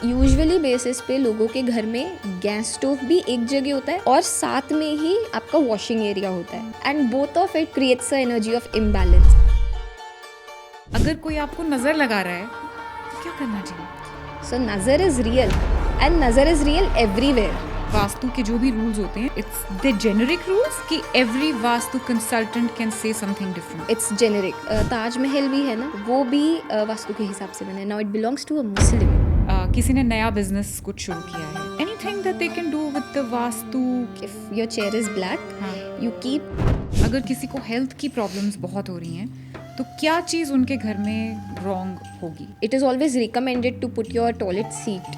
Usually basis पे लोगों के घर में गैस स्टोव भी एक जगह होता है और साथ में ही आपका वॉशिंग एरिया होता है and both of it creates a energy of imbalance. अगर कोई आपको नजर लगा रहा है तो क्या करना चाहिए? सो नज़र इज रियल एंड नज़र इज रियल एवरीवेयर। वास्तु के जो भी रूल्स होते हैं, इट्स द जेनेरिक रूल्स कि every vastu consultant can say something different. It's generic. Taj Mahal भी है ना, वो भी वास्तु के हिसाब से बना है। Now it belongs to a Muslim. किसी ने नया बिजनेस कुछ शुरू किया है, anything that they can do with the vastu. If your chair is black you keep. अगर किसी को हेल्थ की प्रॉब्लम्स बहुत हो रही हैं तो क्या चीज़ उनके घर में रॉन्ग होगी? It is always recommended to put your toilet seat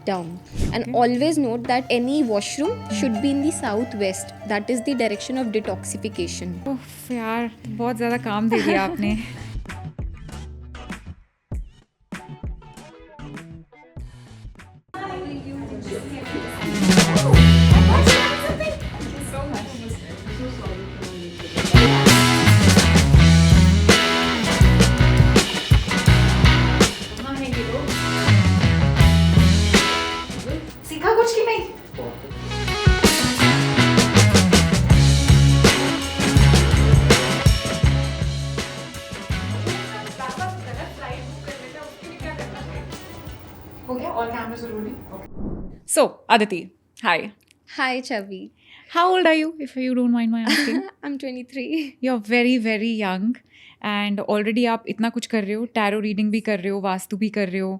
down and always note that any washroom should be in the southwest. That is the direction of detoxification. उफ यार, बहुत ज़्यादा काम दे दिया आपने। सीखा कुछ कि नहीं? हो गया? All cameras are rolling? Okay. So, Aditi, hi. Hi Chavi. How old are you, if you don't mind my asking? I'm 23. You're very, very young. And already आप इतना कुछ कर रहे हो, टैरो रीडिंग भी कर रहे हो, वास्तु भी कर रहे हो,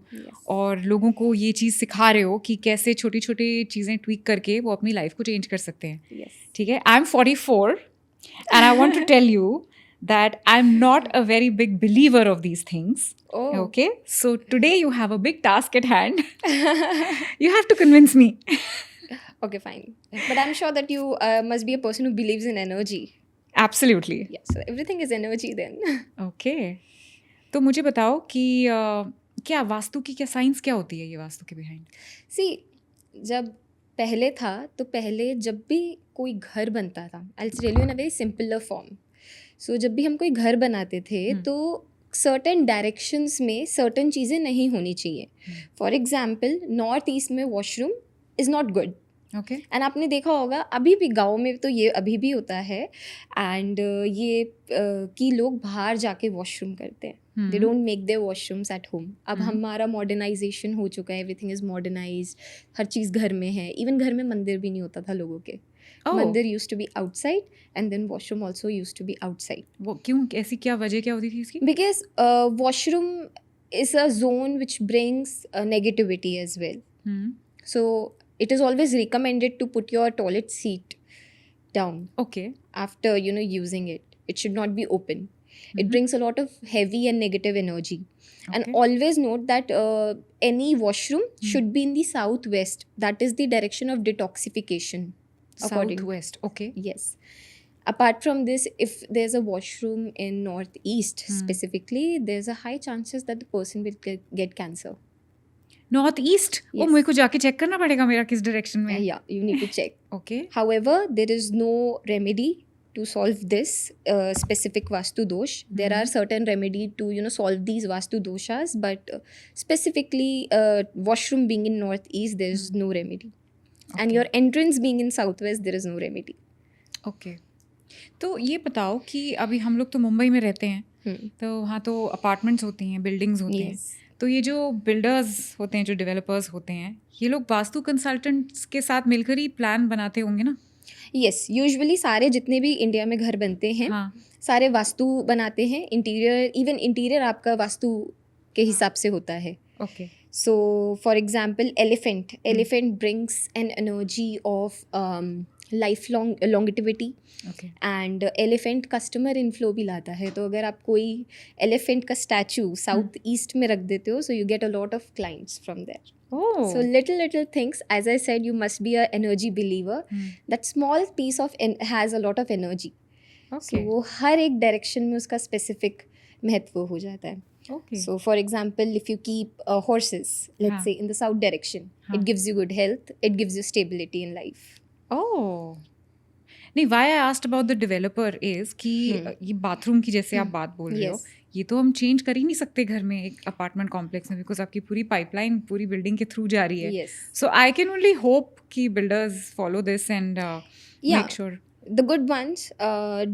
और लोगों को ये चीज़ सिखा रहे हो कि कैसे छोटी छोटी चीज़ें ट्वीक करके वो अपनी लाइफ को चेंज कर सकते हैं। ठीक है, I am 44 and I want to tell you that I'm not a very big believer of these things. Oh. Okay, so today you have a big task at hand. You have to convince me. Okay, fine. But I'm sure that you must be a person who believes in energy. Absolutely. Yeah, so everything is energy then. Okay. तो मुझे बताओ कि क्या वास्तु की क्या science क्या होती है, ये वास्तु के बिहाइंड? See, जब पहले था तो पहले जब भी कोई घर बनता था, I'll tell you in a very simpler form. So जब भी हम कोई घर बनाते थे तो सर्टेन डायरेक्शंस में सर्टेन चीज़ें नहीं होनी चाहिए। फॉर एग्जाम्पल नॉर्थ ईस्ट में washroom is not good. Okay. And आपने देखा होगा अभी भी गाँव में तो ये अभी भी होता है एंड ये कि लोग बाहर जाके वॉशरूम करते हैं। They don't make their washrooms at home. अब हमारा मॉडर्नाइजेशन हो चुका है, एवरीथिंग इज़ मॉडर्नाइज्ड, हर चीज़ घर में है। इवन घर में मंदिर भी नहीं होता था लोगों के। Mandir used to be outside and then washroom also used to be outside. वो क्यों, ऐसी क्या वजह क्या होती थी इसकी? Because washroom is a zone which brings negativity as well. So it is always recommended to put your toilet seat down. Okay. After using it. It should not be open. It brings a lot of heavy and negative energy. Okay. And always note that any washroom should be in the southwest. That is the direction of detoxification. Southwest. Okay. Yes. Apart from this, if there's a washroom in northeast specifically, there's a high chances that the person will get cancer. North east? ओ, मेरे को जाके check करना पड़ेगा मेरा किस direction में है। Yeah, you need to check. Okay. However, there is no remedy to solve this specific vastu dosh. There are certain remedy to solve these vastu doshas, but specifically washroom being in northeast, there is no remedy. Okay. And your entrance being in southwest, there is no remedy. Okay. तो ये बताओ कि अभी हम लोग तो मुंबई में रहते हैं, तो वहाँ तो अपार्टमेंट्स होती हैं, बिल्डिंग्स होती हैं। तो ये जो बिल्डर्स होते हैं, जो डेवलपर्स होते हैं, ये लोग वास्तु कंसल्टेंट्स के साथ मिलकर ही प्लान बनाते होंगे ना? यस, यूजुअली सारे जितने भी इंडिया में घर बनते हैं सारे वास्तु बनाते हैं। इंटीरियर, इवन इंटीरियर आपका वास्तु के हिसाब से होता है। Okay. So for example elephant brings an energy of life long longevity and elephant customer inflow भी लाता है। तो अगर आप कोई एलिफेंट का स्टैचू साउथ ईस्ट में रख देते हो, so you get a lot of clients from there. So little things, as I said, you must be a energy believer. That small piece of has a lot of energy. Okay. So हर एक direction में उसका specific महत्व हो जाता है। Okay. So for example, if you keep horses, let's say in the south direction, it gives you good health, it gives you stability in life. Oh. नहीं, why I asked about the developer is कि ये bathroom की जैसे आप बात बोल रहे हो, ये तो हम चेंज कर ही नहीं सकते घर में एक अपार्टमेंट कॉम्प्लेक्स में, बिकॉज आपकी पूरी पाइपलाइन पूरी बिल्डिंग के थ्रू जा रही है. Yes. So I can only hope कि builders follow this and Yeah. Make sure. The good ones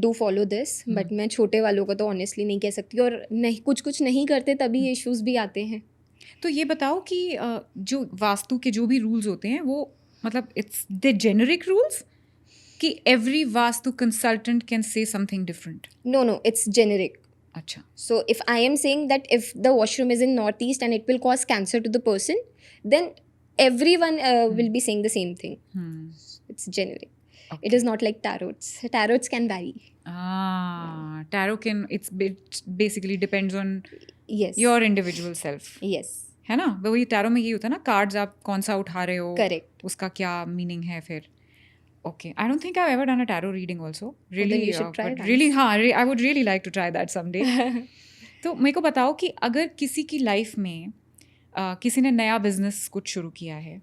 do follow this, but मैं छोटे वालों को तो ऑनेस्टली नहीं कह सकती, और नहीं कुछ नहीं करते तभी इश्यूज भी आते हैं. तो ये बताओ कि जो वास्तु के जो भी रूल्स होते हैं वो मतलब इट्स द जेनरिक रूल्स कि every vastu consultant can say something different? No, it's generic. अच्छा. So if I am saying that if the washroom is in northeast and it will cause cancer to the person, then everyone will be saying the same thing. It's generic. Okay. It is not like tarots. Tarots can vary. Tarot can, it's basically depends on Yes. your individual self. Yes. है ना? वही tarot में ये होता है ना, cards आप कौन सा उठा रहे हो, Correct. उसका क्या मीनिंग है फिर. Okay, I don't think I've ever done a tarot reading also. Really, then you should try but once. really, I would really like to try that someday. तो मेरे को बताओ कि अगर किसी की लाइफ में किसी ने नया बिजनेस कुछ शुरू किया है,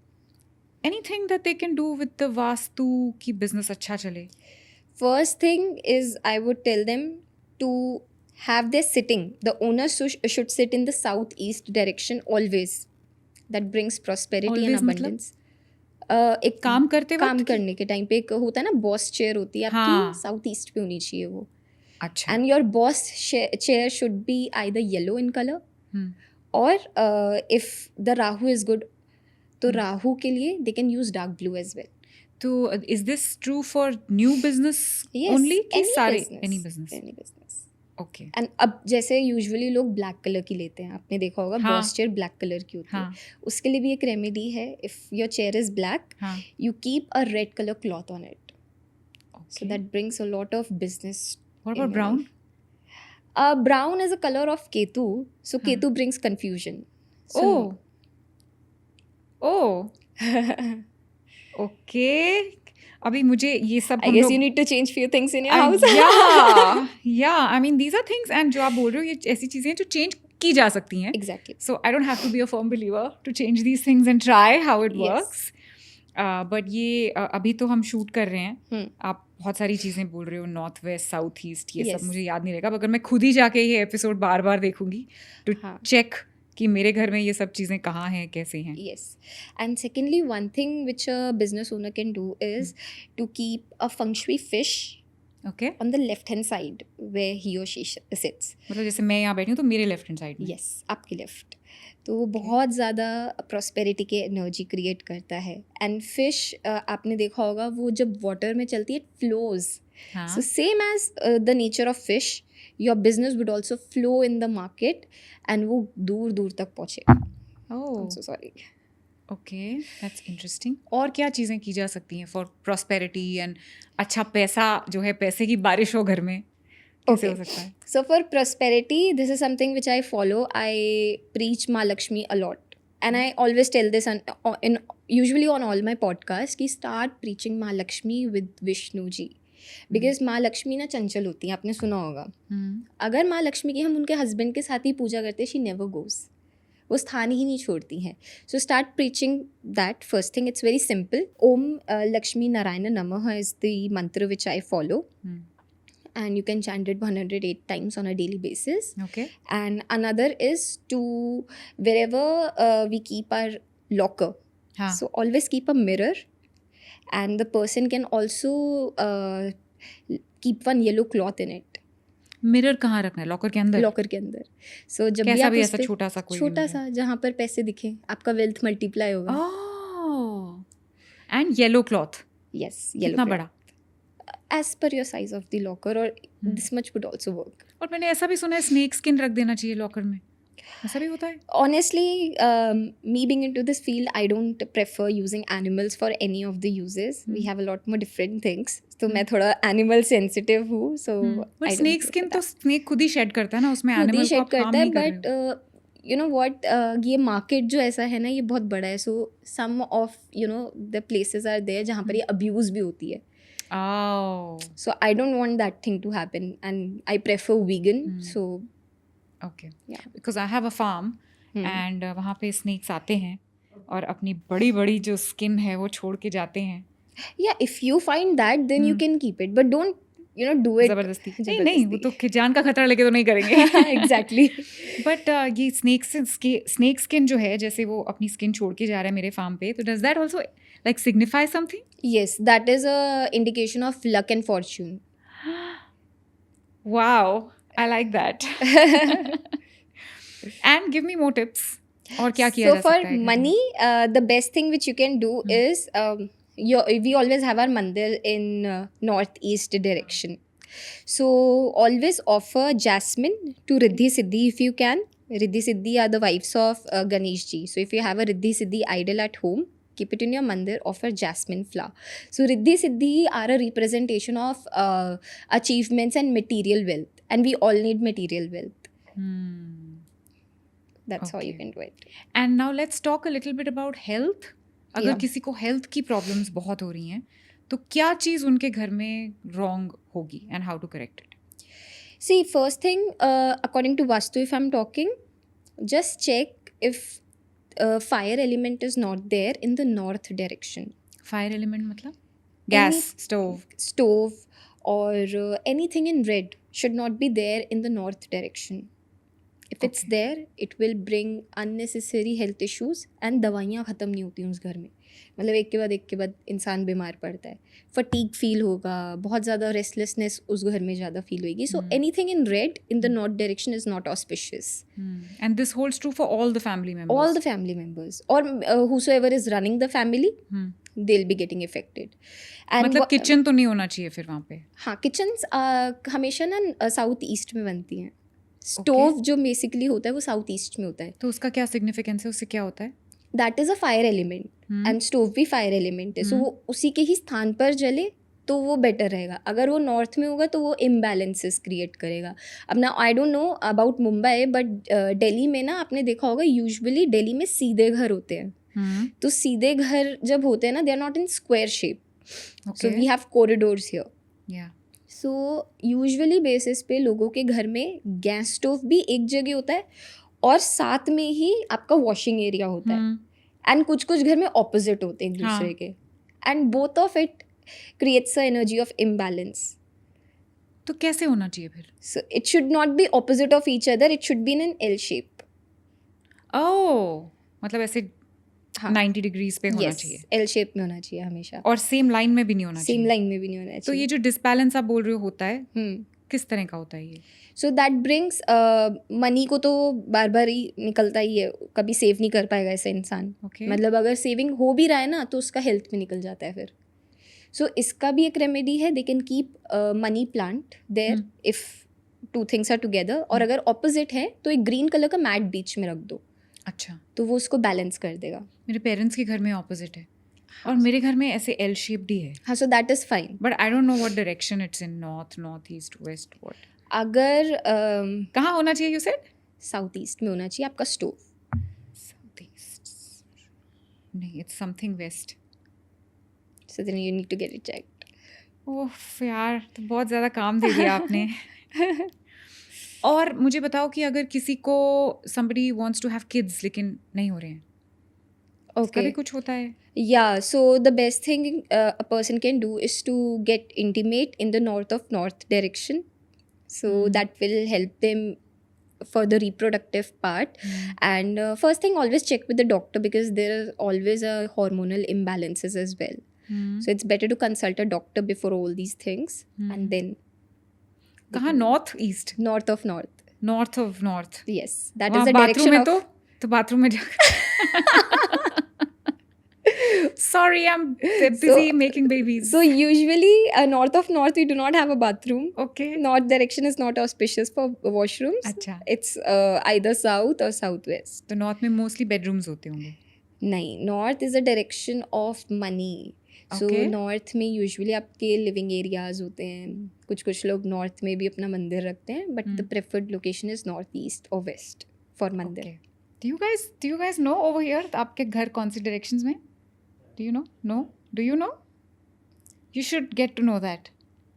anything that they can do with the vastu की बिजनेस अच्छा चले? First thing is I would tell them to have their sitting. The owner should sit in the southeast direction always. That brings prosperity Always and मतलब? abundance. एक काम करते काम वक्त? करने के टाइम पे एक होता है ना बॉस चेयर होती है हाँ. आपकी, साउथ ईस्ट पे होनी चाहिए वो. अच्छा. And your boss chair should be either yellow in colour, और if the Rahu is good तो राहु के लिए they can use dark blue as well. तो is this true for new business only कि सारे एनी बिजनेस? ओके. एंड अब जैसे usually लोग ब्लैक कलर की लेते हैं, आपने देखा होगा हाँ. बॉस चेयर ब्लैक कलर की होती हाँ. है. उसके लिए भी एक रेमेडी है. If your chair is black, हाँ. you keep a red color cloth on it. So Okay. that brings a lot of business. What in about your brown? life. Brown is a color of Ketu. So Huh. Ketu brings confusion. So Oh. Okay. अभी मुझे ये सब I guess you need to change few things in your house. yeah. I mean, these are things, and जो आप बोल रहे हो ये ऐसी चीजें हैं जो change की जा सकती हैं. Exactly. So I don't have to be a firm believer to change these things and try how it Yes. works. But ये अभी तो हम शूट कर रहे हैं. आप बहुत सारी चीज़ें बोल रहे हो, नॉर्थ वेस्ट साउथ ईस्ट, ये Yes. सब मुझे याद नहीं रहेगा. अगर मैं खुद ही जाके ये एपिसोड बार बार देखूंगी टू हाँ. चेक कि मेरे घर में ये सब चीज़ें कहाँ हैं, कैसे हैं. Yes. And secondly, one thing which a business owner can do is to keep a feng shui fish okay. on the left hand side where he or she sits. मतलब जैसे मैं यहाँ बैठी हूँ तो मेरे लेफ्ट हैंड साइड में. Yes, आपके लेफ्ट. तो वो बहुत ज़्यादा प्रॉस्पेरिटी के एनर्जी क्रिएट करता है. एंड फिश आपने देखा होगा वो जब वाटर में चलती है, इट फ्लोज. हाँ. So same as the nature of fish, your business would also flow in the market and वो दूर दूर तक पहुँचे. Oh. I'm so sorry. Okay, that's interesting. और क्या चीज़ें की जा सकती हैं फॉर प्रॉस्पेरिटी एंड अच्छा पैसा जो है, पैसे की बारिश हो घर में, कैसे Okay. हो सकता है? So for prosperity, this is something which I follow. I preach Ma Lakshmi a lot. And I always tell this usually on all my podcasts कि start preaching Ma Lakshmi with Vishnu ji. Because माँ लक्ष्मी ना चंचल होती है, आपने सुना होगा. अगर माँ लक्ष्मी की हम उनके हस्बैंड के साथ ही पूजा करते हैं, शी नेवर गोज. वो स्थान ही नहीं छोड़ती हैं. So start preaching that. First thing, it's very simple. Om Lakshmi Narayan नमः is the mantra which I follow. And you can chant it 108 times on a daily basis. Okay. And another is to wherever we keep our locker. हाँ. So always keep a mirror, and the person can also keep one yellow cloth in it. Mirror कहाँ रखना है? Locker के अंदर? Locker के अंदर. So जब भी कैसा आप भी उस ऐसा पे छोटा सा कोई छोटा सा जहाँ पर पैसे दिखे, आपका वेल्थ मल्टीप्लाई होगा. एंड येलो क्लॉथ Yes, कितना yellow cloth. बड़ा? As per your size of the locker, or this much would also work. और मैंने ऐसा भी सुना है स्नेक स्किन रख देना चाहिए लॉकर में, ऐसा भी होता है? Honestly, me being into this field, I don't prefer using animals for any of the uses. We have a lot more different things. तो मैं थोड़ा animal sensitive हूँ, so but I don't snake prefer skin तो that. Snake खुद ही shed करता है ना, उसमें खुद ही एनिमल को शेड आप हार्म करता है, नहीं कर रहे हो. बट यू नो व्हाट, ये मार्केट जो ऐसा है ना, ये बहुत बड़ा है. So some of you know the places are there जहाँ पर ये अब्यूज भी होती है. Oh, So I don't want that thing to happen, and I prefer vegan. So okay. Yeah. Because I have a farm and वहाँ पे snacks आते हैं और अपनी बड़ी बड़ी जो स्किन है वो छोड़ के जाते हैं. yeah, if you find that, then you can keep it, but don't do it जबरदस्ती नहीं वो तो जान का खतरा लेके तो नहीं करेंगे एग्जैक्टली. बट ये स्नेक स्किन जो है, जैसे वो अपनी स्किन छोड़ के जा रहा है मेरे फार्म पे, तो does that also like signify something? Yes, that is a indication of luck and fortune. Wow, I like that. And give me more tips. और क्या किया So जा for सकता है घर में? money, the best thing which you can do is we always have our mandir in northeast direction. So always offer jasmine to Riddhi Siddhi if you can. Riddhi Siddhi are the wives of Ganesh ji. So if you have a Riddhi Siddhi idol at home, keep it in your mandir, offer jasmine flower. So Riddhi Siddhi are a representation of achievements and material wealth, and we all need material wealth. That's how you Okay. can do it. And now let's talk a little bit about health. अगर Yeah. किसी को health की problems बहुत हो रही हैं, तो क्या चीज़ उनके घर में रॉन्ग होगी and how to correct it? See, first thing, according to Vastu, if I'm talking, just check if fire element is not there in the north direction. Fire element मतलब gas stove? Stove or anything in red should not be there in the north direction. If it's Okay. there, it will bring unnecessary health issues and दवाइयाँ ख़त्म नहीं होती उस घर में. मतलब एक के बाद इंसान बीमार पड़ता है, फटीक फील होगा, बहुत ज़्यादा रेस्टलेसनेस उस घर में ज़्यादा फील होगी. So anything in red in the north direction is not auspicious. And this holds true for all the family members? All the family members or whosoever is running the family, they'll be getting affected. And मतलब kitchen तो नहीं होना चाहिए फिर वहाँ पे? हाँ, kitchens हमेशा ना साउथ ईस्ट में बनती हैं. स्टोव जो बेसिकली होता है वो साउथ ईस्ट में होता है. तो उसका क्या सिग्निफिकेंस है, उससे क्या होता है? That is a fire element and stove भी फायर एलिमेंट है. सो वो उसी के ही स्थान पर जले तो वो बेटर रहेगा. अगर वो नॉर्थ में होगा तो वो इम्बैलेंसेस क्रिएट करेगा. अब ना आई don't know about Mumbai, but Delhi में ना आपने देखा होगा यूजुअली दिल्ली में सीधे घर होते हैं. तो सीधे घर जब होते हैं ना, they are not in square shape. So we have corridors here. Yeah so usually basis पे लोगों के घर में गैस स्टोव भी एक जगह होता है और साथ में ही आपका वॉशिंग एरिया होता है. एंड कुछ कुछ घर में ऑपोजिट होते हैं एक दूसरे के. And both of it creates a energy of imbalance. तो कैसे होना चाहिए फिर? So it should not be opposite of each other, it should be in an L shape. Oh, मतलब ऐसे हाँ. 90 डिग्रीज पे होना यस, चाहिए एल शेप में होना चाहिए हमेशा. और सेम लाइन में भी नहीं होना सेम चाहिए? लाइन में भी नहीं होना तो चाहिए. ये जो डिसबैलेंस आप बोल रहे हो होता है, किस तरह का होता है ये? सो दैट ब्रिंग्स मनी को तो बार बार ही निकलता ही है, कभी सेव नहीं कर पाएगा ऐसा इंसान. Okay. मतलब अगर सेविंग हो भी रहा है ना तो उसका हेल्थ में निकल जाता है फिर. सो इसका भी एक रेमेडी है. They can keep money plant there if two things are together. और अगर ऑपोजिट है तो एक ग्रीन कलर का मैट बीच में रख दो, अच्छा. तो वो उसको बैलेंस कर देगा. मेरे पेरेंट्स के घर में ऑपोजिट है और मेरे घर में ऐसे एल शेप्ड ही है. हाँ, so that is fine. But I don't know what direction it's in, north, north east, west, what? अगर कहाँ होना चाहिए यू सेड? साउथ ईस्ट में होना चाहिए आपका स्टोव. साउथ ईस्ट नहीं, it's something west. So then you need to get it checked. Oh यार, तो बहुत ज़्यादा काम दे दिया आपने. और मुझे बताओ कि अगर किसी को somebody wants to have kids लेकिन नहीं हो रहे हैं, उसका भी कुछ होता है? Yeah, so the best thing a person can do is to get intimate in the north of north direction. So that will help them for the reproductive part. And first thing, always check with the doctor because there are always hormonal imbalances as well. So it's better to consult a doctor before all these things. And then कहाँ? North east? north of north. North of north. Yes, that वहाँ is the bathroom direction में of... तो bathroom में जा. Sorry, I'm busy making babies. So usually north of north we do not have a bathroom. Okay. North direction is not auspicious for washrooms. अच्छा. It's either south or southwest. तो north में mostly bedrooms होते होंगे? नहीं, north is a direction of money. So Okay. north में usually आपके living areas होते हैं. कुछ लोग north में भी अपना मंदिर रखते हैं, but the preferred location is northeast or west for मंदिर. Okay. Do you guys know over here आपके घर कौन सी directions में? Do you know? No? Do you know? You should get to know that.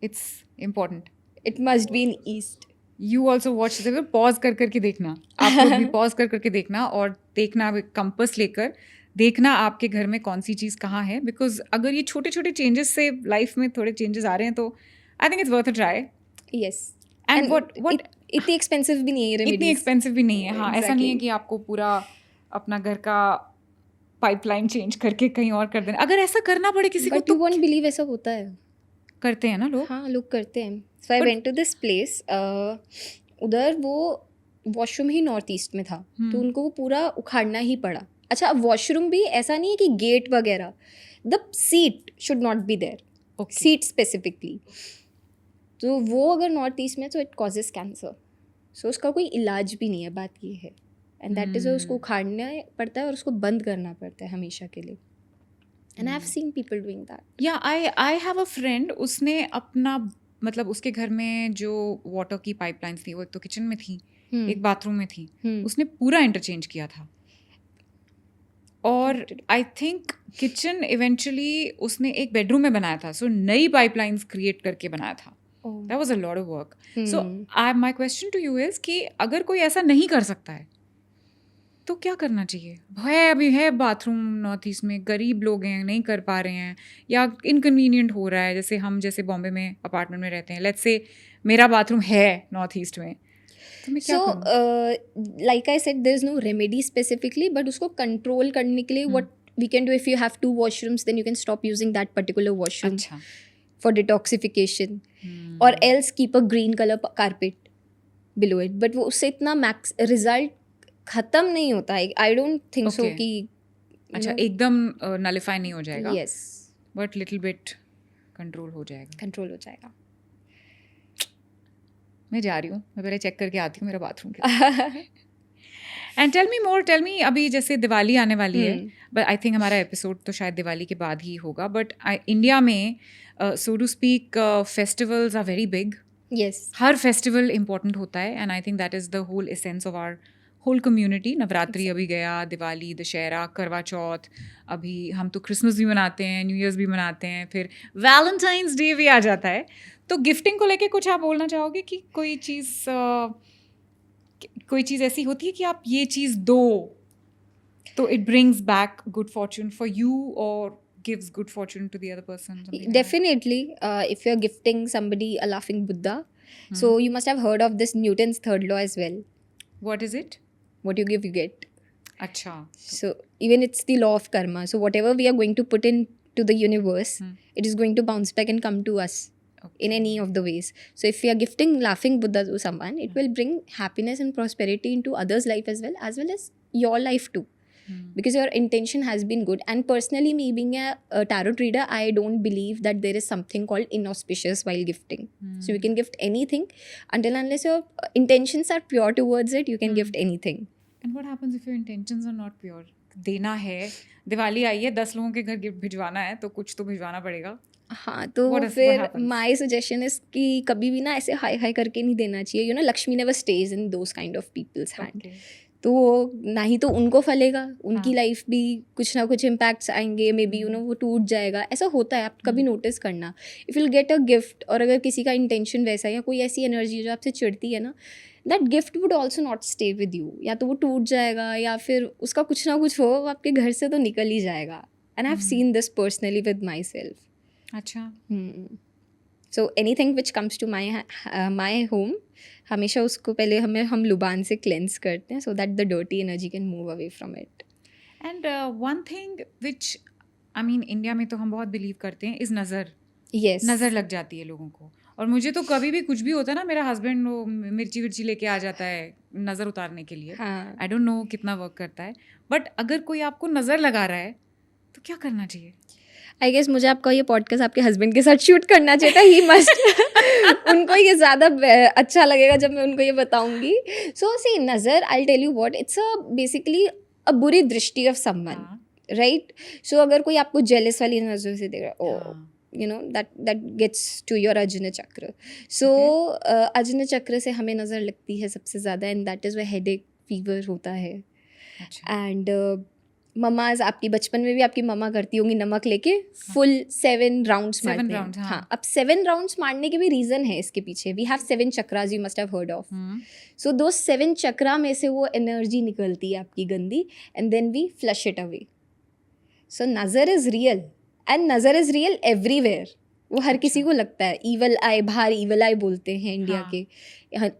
It's important. It must be in east. You also watch the pause कर करके देखना. आप लोग भी pause कर करके देखना और देखना कंपास लेकर देखना आपके घर में कौन सी चीज़ कहाँ है. बिकॉज अगर ये छोटे छोटे चेंजेस से लाइफ में थोड़े चेंजेस आ रहे हैं तो I think it's worth a try. Yes. And what इतनी एक्सपेंसिव भी नहीं है इतनी रेमेडीज. एक्सपेंसिव भी नहीं है. हाँ, ऐसा नहीं है Exactly. कि आपको पूरा अपना घर का पाइपलाइन चेंज करके कहीं और कर देना. अगर ऐसा करना पड़े किसी को बट यू तो वोंट बिलीव ऐसा होता है. करते हैं ना लोग. हाँ, लोग करते हैं. So I But- went to this place. उधर वो वॉशरूम ही नॉर्थ ईस्ट में था, तो उनको वो पूरा उखाड़ना ही पड़ा. अच्छा, अब वॉशरूम भी ऐसा नहीं है कि गेट वगैरह, the seat should not be there. Okay. Seat specifically. तो वो अगर नॉर्थ ईस्ट में, तो इट कॉजेज कैंसर. सो उसका कोई इलाज भी नहीं है. बात ये है. एंड दैट इज उसको उखाड़ना पड़ता है और उसको बंद करना पड़ता है हमेशा के लिए. And I have seen people doing that. या आई हैव अ फ्रेंड. उसने अपना मतलब उसके घर में जो वाटर की पाइपलाइंस थी वो एक तो किचन में थी, एक बाथरूम में थी. उसने पूरा इंटरचेंज किया था. और आई थिंक किचन इवेंचुअली उसने एक बेडरूम में बनाया था. सो नई पाइपलाइंस क्रिएट करके बनाया था. That was a lot of work. So my question to you is कि अगर कोई ऐसा नहीं कर सकता है तो क्या करना चाहिए? है अभी है बाथरूम नॉर्थ ईस्ट में, गरीब लोग हैं, नहीं कर पा रहे हैं, या इनकन्वीनियंट हो रहा है. जैसे हम जैसे बॉम्बे में अपार्टमेंट में रहते हैं, लेट्स से मेरा बाथरूम है नॉर्थ ईस्ट में, तो मैं क्या करूं? Like I said, there is no remedy specifically, but उसको कंट्रोल करने के लिए what we can do, if you have 2 washrooms, then you can stop using that particular washroom अच्छा. for detoxification. or else keep a green color carpet below it. but वो उससे इतना max result खत्म नहीं होता है. I don't think so Okay. कि अच्छा, एकदम नलिफाई नहीं हो जाएगा, yes, but little bit control हो जाएगा. कंट्रोल हो जाएगा. मैं जा रही हूँ, मैं पहले चेक करके आती हूँ मेरा bathroom. And tell me more, tell me. अभी जैसे दिवाली आने वाली है, बट आई थिंक हमारा एपिसोड तो शायद दिवाली के बाद ही होगा. बट इंडिया में so to speak festivals are very big. Yes. हर फेस्टिवल इम्पोर्टेंट होता है, and I think that is the whole essence of our whole community. Navratri अभी गया, दिवाली, दशहरा, करवा चौथ, अभी हम तो क्रिसमस भी मनाते हैं, न्यू ईयर्स भी मनाते हैं, फिर वैलेंटाइंस डे भी आ जाता है. तो गिफ्टिंग को लेके कुछ आप बोलना चाहोगे कि कोई चीज़ ऐसी होती है कि आप ये चीज़ दो तो it brings back good Fortune for you और gives good fortune to the other person? Definitely. If you're gifting somebody a laughing Buddha, so you must have heard of this Newton's third law as well. What is it? What you give, you get. Acha. So even it's the law of karma. So whatever we are going to put into the universe, it is going to bounce back and come to us in any of the ways. So if we are gifting laughing Buddha to someone, it will bring happiness and prosperity into others' life as well as your life too. Because your intention has been good. And personally, me being a tarot reader, I don't believe that there is something called inauspicious while gifting. So you can gift anything until unless your intentions are pure towards it, you can gift anything. And what happens if your intentions are not pure? देना है, दिवाली आई है, 10 लोगों के घर gift भिजवाना है, तो कुछ तो भिजवाना पड़ेगा. हाँ, तो फिर माई सजेशन इज कि कभी भी ना ऐसे हाई हाई करके नहीं देना चाहिए. You know, Lakshmi never stays in those kind of people's hand. तो वो ना ही तो उनको फलेगा, उनकी लाइफ भी कुछ ना कुछ इम्पैक्ट्स आएंगे, मे बी यू नो वो टूट जाएगा. ऐसा होता है, आप कभी नोटिस करना. If will get a gift और अगर किसी का इंटेंशन वैसा है या कोई ऐसी एनर्जी जो आपसे चिढ़ती है ना, that gift would also not stay with you. या तो वो टूट जाएगा या फिर उसका कुछ ना कुछ हो, वो आपके घर से तो निकल ही जाएगा. And I have seen this personally with myself. अच्छा. So anything which comes to my home, हमेशा उसको पहले हम लुबान से क्लेंस करते हैं, so that the dirty energy can move away from it. And one thing which I mean India में तो हम बहुत बिलीव करते हैं इस नज़र. यस, नज़र लग जाती है लोगों को. और मुझे तो कभी भी कुछ भी होता है ना, मेरा हस्बैंड वो मिर्ची विर्ची लेके आ जाता है नज़र उतारने के लिए. आई डोंट नो कितना वर्क करता है, बट अगर कोई आपको नज़र लगा रहा है तो क्या करना चाहिए? आई गेस मुझे आपका ये पॉडकास्ट आपके हस्बैंड के साथ शूट करना चाहिए था. ही मस्ट उनको ये ज़्यादा अच्छा लगेगा जब मैं उनको ये बताऊंगी. सो सी, नज़र, I tell you what, it's a basically a बुरी दृष्टि ऑफ समवन, राइट? सो अगर कोई आपको जेलस वाली नज़र से देख रहा है, you know, that gets to your Ajna Chakra. So Ajna Chakra से हमें नज़र लगती है सबसे ज़्यादा, and that is where headache, fever होता है. And ममाज, आपकी बचपन में भी आपकी मम्मा करती होंगी नमक लेके फुल 7 राउंड्स मारते हैं. हाँ, अब 7 राउंड्स मारने के भी रीज़न है इसके पीछे. We have 7 chakras, you must have heard of. So दो 7 चक्रा में से वो एनर्जी निकलती है आपकी गंदी, and then we flush it away. So nazar is real, and nazar is real everywhere, वो हर किसी अच्छा। को लगता है. ईवल आई, बाहर ईवल आई बोलते हैं इंडिया हाँ. के,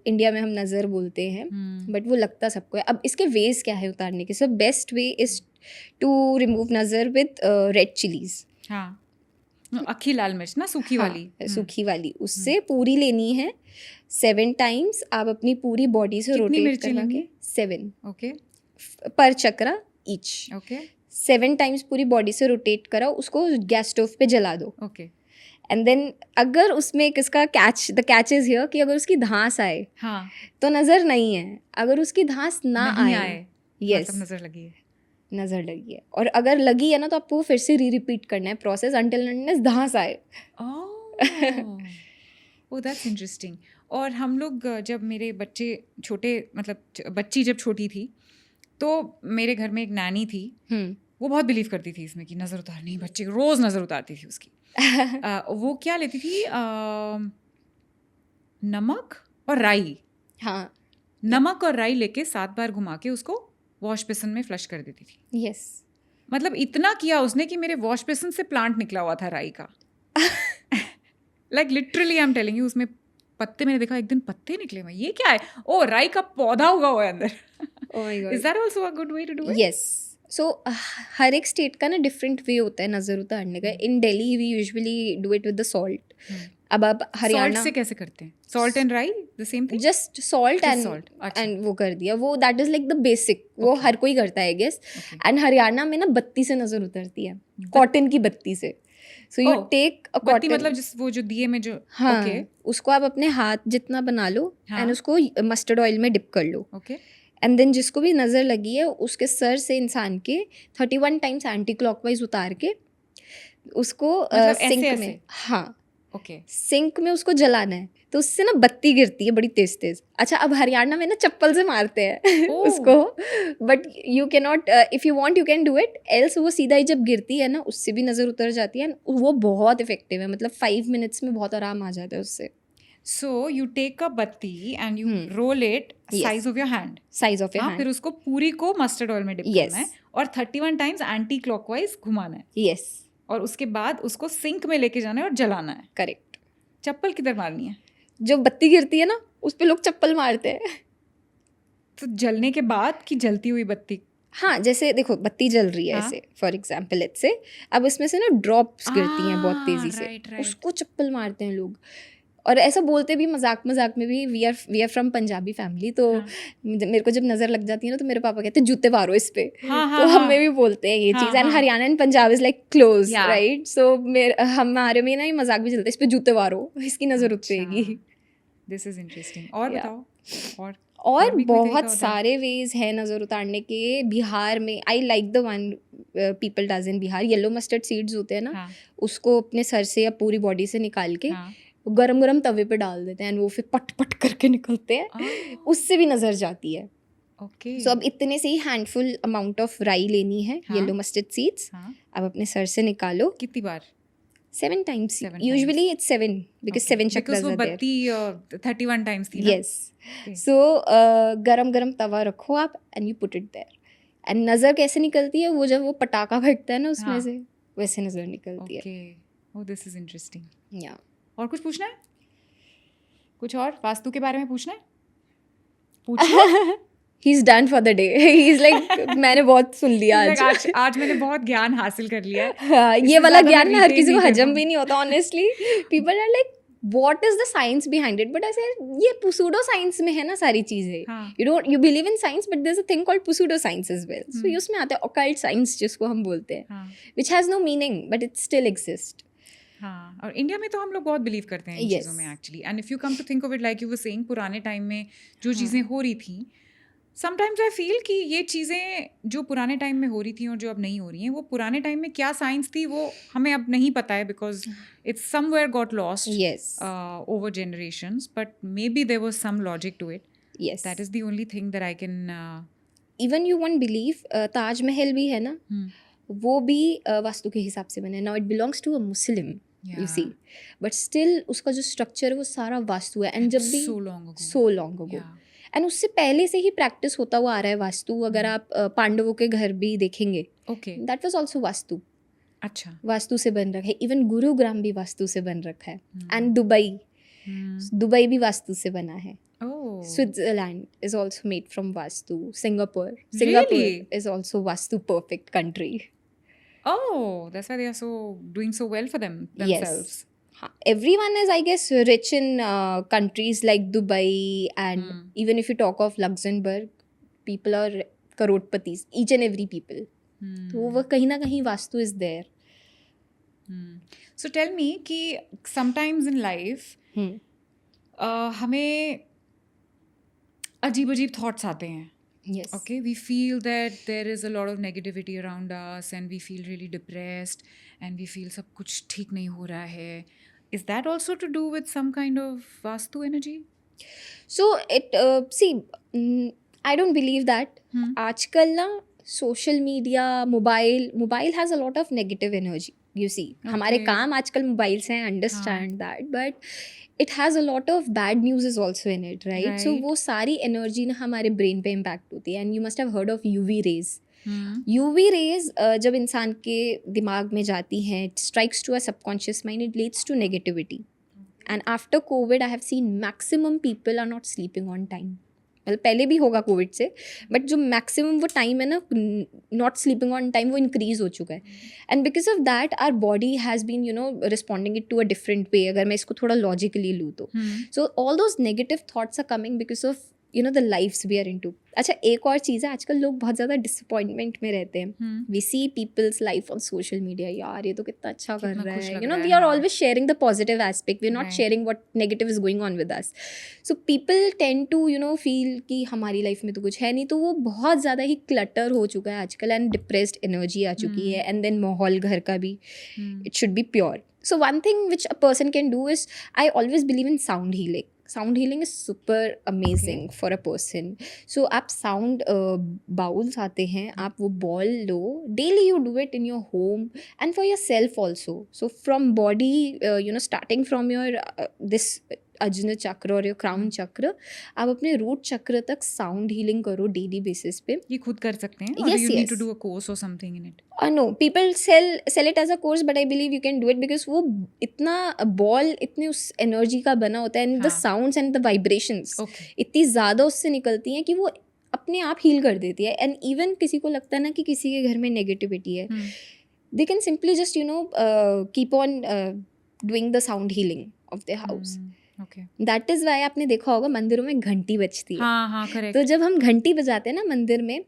इंडिया में हम नज़र बोलते हैं, बट वो लगता सबको है. अब इसके वेज क्या है उतारने के? So best way is to remove नज़र विद रेड चिलीज. हाँ, अक्खी लाल मिर्च ना, सूखी वाली. सूखी वाली, उससे पूरी लेनी है. 7 टाइम्स आप अपनी पूरी बॉडी से कितनी रोटेट मिर्ची करवा लेंगी? के 7 ओके. पर चक्रा ईच. ओके. 7 टाइम्स पूरी बॉडी से रोटेट कराओ, उसको गैस स्टोव पे जला दो. ओके. एंड देन अगर उसमें एक इसका द कैच इज हियर कि अगर उसकी धांस आए हाँ, तो नज़र नहीं है. अगर उसकी धांस ना नहीं आए, आए यस, मतलब नजर लगी है. नज़र लगी है. और अगर लगी है ना तो आपको फिर से रिपीट करना है प्रोसेस अंटिल अनलेस धांस आए. ओह, दैट्स इंटरेस्टिंग. और हम लोग जब मेरे बच्चे छोटे, मतलब बच्ची जब छोटी थी, तो मेरे घर में एक नैनी थी. वो बहुत बिलीव करती थी इसमें कि नज़र उतारनी, बच्चे को रोज़ नज़र उतारती थी उसकी. वो क्या लेती थी, नमक और राई. हाँ, नमक और राई लेके 7 बार घुमा के उसको वॉश बेसिन में फ्लश कर देती थी. यस. मतलब इतना किया उसने कि मेरे वॉश बेसिन से प्लांट निकला हुआ था राई का. Like literally I am telling you, उसमें पत्ते, मैंने देखा एक दिन पत्ते निकले हुए, ये क्या है? ओ, राई का पौधा उगा हुआ है अंदर. Oh my God. Is that also a good way to do it? Yes. So हर एक स्टेट का ना डिफरेंट वे होता है नज़र उतारने का. In Delhi we usually do it with the salt. अब आप सॉल्ट हरियाणा से कैसे करते हैं? Salt and rai the same thing? Just salt Just and salt, अच्छा. एंड वो कर दिया. वो that is like the basic, वो Okay. हर कोई करता है गेस. Okay. एंड हरियाणा में ना बत्ती से नज़र उतरती है, कॉटन की बत्ती से. So you Oh, take a बत्ती कॉटन. मतलब जिस वो जो दिए में जो. हाँ, ओके. उसको आप अपने हाथ जितना बना लो हाँ. एंड उसको मस्टर्ड ऑयल में डिप कर लो. ओके. एंड देन जिसको भी नज़र लगी है उसके सर से इंसान के 31 टाइम्स एंटी क्लॉकवाइज उतार के उसको मतलब सिंक ऐसे में, ऐसे? हाँ, ओके. सिंक में उसको जलाना है. तो उससे ना बत्ती गिरती है बड़ी तेज तेज. अच्छा, अब हरियाणा में ना चप्पल से मारते हैं ओह. उसको. But you can not, if you want you can do it, else वो सीधा ही जब गिरती है ना उससे भी नज़र उतर जाती है. वो बहुत इफेक्टिव है, मतलब 5 मिनट्स में बहुत आराम आ जाता है उससे. So you take a बत्ती and you Hmm. roll it Yes. size of your hand. Size of your हाँ, फिर हैंड. उसको पूरी को मस्टर्ड ऑयल में डिप Yes. करना है और 31 टाइम्स एंटी क्लॉकवाइज घुमाना है यस, और उसके बाद उसको सिंक में लेके जाना है और जलाना है. करेक्ट. चप्पल किधर मारनी है? जो बत्ती गिरती है ना उस पे लोग चप्पल मारते हैं. तो जलने के बाद कि जलती हुई बत्ती? हाँ, जैसे देखो बत्ती जल रही है हाँ. ऐसे, फॉर एग्जाम्पल लेट्स से, अब इसमें से ना ड्रॉप्स गिरती हैं बहुत तेजी से, राइट राइट. उसको चप्पल मारते हैं लोग. और ऐसा बोलते भी मजाक मजाक में भी. We are from Punjabi family, तो हाँ. मेरे को जब नज़र लग जाती है ना तो मेरे पापा कहते हैं जूते मारो इस पे. हाँ, हाँ, तो हाँ. हमें भी बोलते हैं ये हाँ, चीज़. एंड हाँ. Haryana and Punjab is like close, Yeah. Right? So हमारे में ना ये मजाक भी चलता है, इस पे जूते मारो, इसकी नज़र उतरेगी. This is interesting. और Yeah. बताओ. और भी कोई तरीका बहुत होता है? सारे वेज है नज़र उतारने के. बिहार में I like the one people does in Bihar, yellow mustard seeds होते हैं ना, हाँ. उसको अपने सर से या पूरी बॉडी से निकाल के हाँ. गरम गरम तवे पे डाल देते हैं, and वो फिर पट पट करके निकलते हैं. उससे भी नज़र जाती है. ओके. सो अब इतने से ही हैंडफुल अमाउंट ऑफ राई लेनी है, हाँ. Yellow mustard seeds. हाँ. अब अपने सर से निकालो कितनी बार? 7 times. 7 usually it's 7 because 7 because chakras वो आर देयर. बत्ती 31 टाइम्स थी ना. यस. Okay. सो गरम गरम तवा रखो आप and you put it there. And नज़र कैसे निकलती है? वो जब वो पटाखा फटता है ना उसमें हाँ. से, वैसे नज़र निकलती है. Okay. Oh, this is interesting. या और कुछ पूछना है? कुछ और वास्तु के बारे में पूछना है? पूछो. He is done for the day. He is like मैंने बहुत सुन लिया Like, आज. आज मैंने बहुत ज्ञान हासिल कर लिया है. हाँ, ये इससे वाला ज़्यादा ज्ञान मैं ना हर retain किसी को नहीं कर हजम पाऊँ. भी नहीं होता. Honestly people are like what is the science behind it, but ऐसे ये सूडो साइंस में है ना सारी चीजें. हाँ. You believe in science but there is a thing called pseudo science as well. So उसमें आता है ऑकल्ट साइंस जिसको हम बोलते हैं, हाँ. Which has no meaning but it still exist. हाँ. और इंडिया में तो हम लोग बहुत बिलीव करते हैं इन Yes. चीज़ों में actually. And if you come to think of it, like you were saying, पुराने टाइम में जो चीज़ें हो रही थी, समटाइम्स आई फील कि ये चीज़ें जो पुराने टाइम में हो रही थी और जो अब नहीं हो रही हैं, वो पुराने टाइम में क्या साइंस थी वो हमें अब नहीं पता है, because it's somewhere got lost yes. over generations, but maybe there was some logic to it. Yes. That is the only thing that I can even you won't believe, Taj Mahal भी है ना, वो भी वास्तु के हिसाब से बने. Now it belongs to a Muslim, you see, but still उसका जो स्ट्रक्चर है वो सारा वास्तु है. एंड जब भी so long ago. So long ago, and उससे पहले से ही प्रैक्टिस होता हुआ आ रहा है वास्तु. अगर आप पांडवों के घर भी देखेंगे, Okay. That was also vastu. अच्छा. वास्तु से बन रखा है. इवन गुरुग्राम भी वास्तु से बन रखा है. एंड दुबई भी वास्तु से बना है. Oh. Switzerland is also made from Vastu. Singapore Really? is also Vastu perfect country. Oh, that's why they are so doing so well for themselves. Yes. Everyone is, I guess, rich in countries like Dubai, and even if you talk of Luxembourg, people are crorepati's, each and every people. तो वो कहीं ना कहीं vastu is there. So tell me कि sometimes in life हमें अजीब thoughts आते हैं. Yes. Okay, we feel that there is a lot of negativity around us and we feel really depressed and we feel सब कुछ ठीक नहीं हो रहा है. Is that also to do with some kind of Vastu energy? So it I don't believe that. आजकल ना social media mobile has a lot of negative energy. You see हमारे काम आजकल मोबाइल से हैं, understand that, but it has a lot of bad news is also in it, right? So वो सारी energy ना हमारे ब्रेन पे इम्पैक्ट होती है. And you must have heard of UV rays. UV rays जब इंसान के दिमाग में जाती हैं, it strikes to a subconscious mind, it leads to negativity. And after COVID I have seen maximum people are not sleeping on time. मतलब पहले भी होगा कोविड से, बट जो मैक्सिमम वो टाइम है ना नॉट स्लीपिंग ऑन टाइम, वो इंक्रीज हो चुका है. And because of that our body has been responding it to a different way. अगर मैं इसको थोड़ा लॉजिकली लूँ तो so all those negative thoughts are coming because of the lifes we are into. अच्छा, एक और चीज़ है, आजकल लोग बहुत ज़्यादा डिसअपॉइंटमेंट में रहते हैं. We see people's life on social media, यार ये तो कितना अच्छा कर रहा है. We are always sharing the positive aspect, we are not sharing what negative is going on with us. So people tend to feel कि हमारी लाइफ में तो कुछ है नहीं, तो वो बहुत ज़्यादा ही क्लटर हो चुका है आजकल एंड डिप्रेस्ड एनर्जी आ चुकी है. एंड देन माहौल घर का भी, it should B pure. So one thing which a person can do is, I always believe in sound healing. Sound healing is super amazing for a person. So आप sound bowls आते हैं, आप वो ball low, daily you do it in your home and for yourself also. So from body, starting from your this अजन चक्र और crown चक्र, आप अपने रूट चक्र तक साउंड हीलिंग करो डेली बेसिस पे. ये खुद कर सकते हैं? Yes, you need to do a course or something in it? No, people sell it as a course, but I believe you can do it because वो इतना बॉल इतने उस एनर्जी का बना होता है, and the sounds and the vibrations इतनी ज़्यादा उससे निकलती हैं कि वो अपने आप हील कर देती है. एंड इवन किसी को लगता है ना कि किसी के घर में नेगेटिविटी है, they can simply just keep on doing the sound healing of the house. That is why आपने देखा होगा मंदिरों में घंटी बजती है. हाँ, correct. तो जब हम घंटी बजाते हैं ना मंदिर में,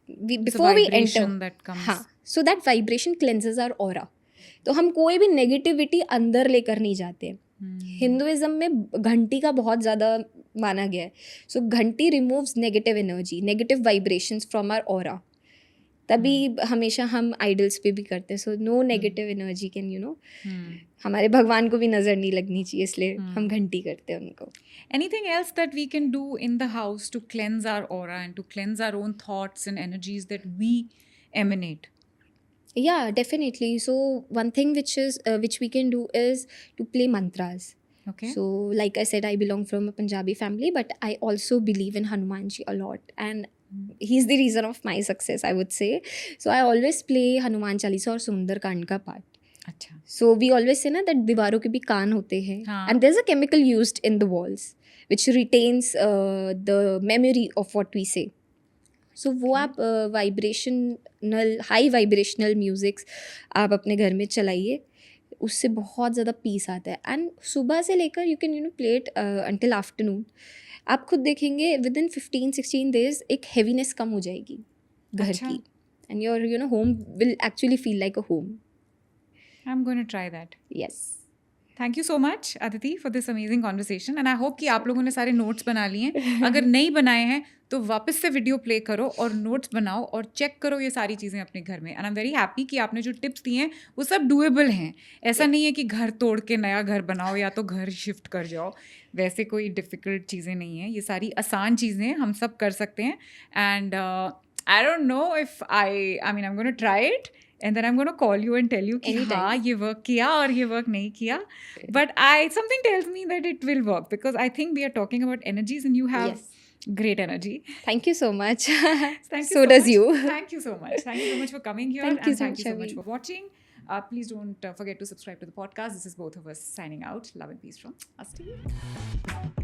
बिफोर वी एंटर, हाँ, so that vibration cleanses our aura. तो हम कोई भी नेगेटिविटी अंदर लेकर नहीं जाते. हिंदुइज्म में घंटी का बहुत ज़्यादा माना गया है. सो घंटी removes negative energy, negative vibrations from our aura. तभी हमेशा हम आइडल्स पे भी करते हैं. So no negative energy can हमारे भगवान को भी नज़र नहीं लगनी चाहिए, इसलिए हम घंटी करते हैं उनको. Anything else that we can do in the house to cleanse our aura and to cleanse our own thoughts and energies that we emanate? Yeah, definitely. So one thing which we can do is to play mantras. Okay. So like I said, I belong from a Punjabi family, but I also believe in Hanumanji a lot, and he's the reason of my success, I would say. So I always play Hanuman Chalisa और सुंदरकांड का पाठ. अच्छा. So we always say ना that दीवारों के भी कान होते हैं, and there's a chemical used in the walls which retains the memory of what we say. So वो आप हाई वाइब्रेशनल म्यूजिक्स आप अपने घर में चलाइए, उससे बहुत ज़्यादा पीस आता है. एंड सुबह से लेकर you can play it until afternoon. आप खुद देखेंगे विद इन 15-16 days एक हैवीनेस कम हो जाएगी घर की, and your home will actually feel like a home. I'm going to try that. Yes. Thank you so much, Aditi, for this amazing conversation. And I hope कि आप लोगों ने सारे नोट्स बना लिए हैं. अगर नहीं बनाए हैं तो वापस से वीडियो प्ले करो और नोट्स बनाओ और चेक करो ये सारी चीज़ें अपने घर में. And I am very happy कि आपने जो टिप्स दिए हैं वो सब डूएबल हैं. ऐसा नहीं है कि घर तोड़ के नया घर बनाओ या तो घर शिफ्ट कर जाओ. वैसे कोई डिफ़िकल्ट चीज़ें नहीं हैं. ये सारी आसान चीज़ें हम सब कर सकते हैं. And I don't know if I mean I am gonna try it. And then I'm going to call you and tell you कि हाँ ये work किया और ये work नहीं किया. But something tells me that it will work because I think we are talking about energies and you have great energy. Thank you so much. Thank you so does much. you. Thank you so much. Thank you so much for coming here. Thank you so much for watching. Please don't forget to subscribe to the podcast. This is both of us signing out. Love and peace from us to you.